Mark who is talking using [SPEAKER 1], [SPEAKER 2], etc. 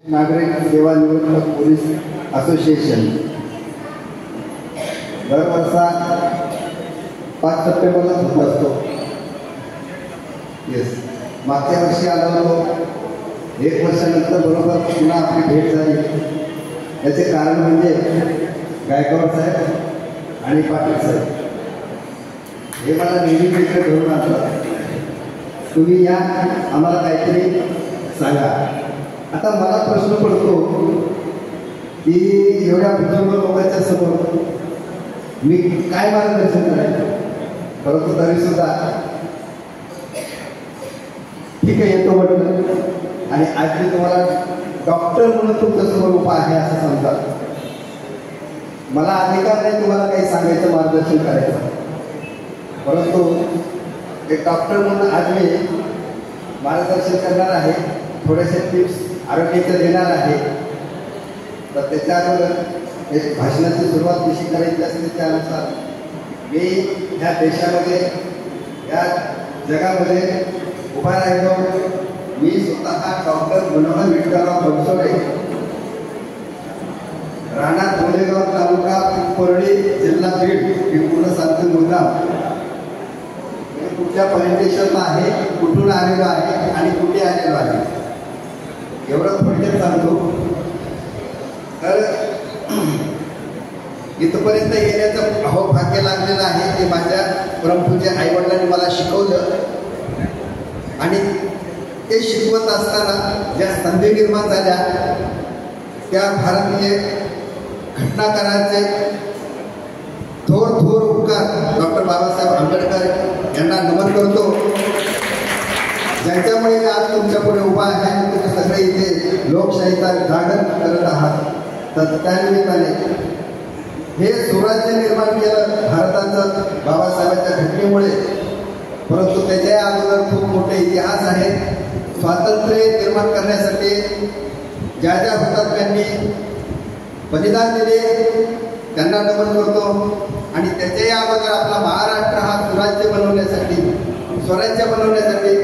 [SPEAKER 1] नागरिक सेवानिवृत्त police association दरवर्षा 5 सप्टेंबरला होत असतो. येस, मागच्या वर्षी आलो होतो. 1 वर्षानंतर बरोबर पुन्हा आपली भेट झाली. याचे कारण म्हणजे गायकवाड साहेब आणि पाटील साहेब हे मला नेहमी मित्र घेऊन आणतात. तुम्ही या, आम्हाला काहीतरी सांगा. आता मला प्रश्न पडतो की एवढ्या बुजुर्ग लोकांच्या समोर मी काय मार्गदर्शन करायचं. परंतु तरीसुद्धा ठीक आहे, येतो म्हटलं. आणि आज मी तुम्हाला डॉक्टर म्हणून तुमच्यासमोर उभा आहे असं समजा. मला अधिकार नाही तुम्हाला काही सांगायचं, मार्गदर्शन करायचं. परंतु एक डॉक्टर म्हणून आज मी मार्गदर्शन करणार आहे. थोडेसे टिप्स आरोग्याचे देणार आहे. तर त्याच्या अगोदर एक भाषणाची सुरुवात कशी करायची असते त्यानुसार मी ह्या देशामध्ये या जगामध्ये उभा राहिलो. मी स्वतः डॉक्टर मनोहर विठ्ठलराव बनसोडे, राहणार गोलेगाव तालुका पिंपरडी जिल्हा बीड. मी पूर्ण सांगतो मुद्दाम. कुठल्या परिदेशातला आहे, कुठून आलेलो आहे आणि कुठे आलेलो आहे एवढं थोडक्यात सांगतो. तर इथपर्यंत येण्याचं अहोभाग्य लागलेलं आहे. ते माझ्या परमपूज्य आईवडिलांनी मला शिकवलं. आणि ते शिकवत असताना ज्या संधी निर्माण झाल्या त्या भारतीय घटनाकारांचे थोर थोर उपकार डॉक्टर बाबासाहेब आंबेडकर यांना नमन करतो, ज्यांच्यामुळे आज तुमच्या पुढे उभा आहे. तुम्ही सगळे इथे लोकशाहीचा जागर करत आहात. तर त्यानिमित्ताने हे स्वराज्य निर्माण केलं भारताचं बाबासाहेबांच्या घटनेमुळे. परंतु त्याच्या अगोदर खूप मोठे इतिहास आहे. स्वातंत्र्य निर्माण करण्यासाठी ज्या ज्या हुतात्म्यांनी बलिदान दिले त्यांना नमन करतो. आणि त्याच्याही अगोदर आपला महाराष्ट्र हा स्वराज्य बनवण्यासाठी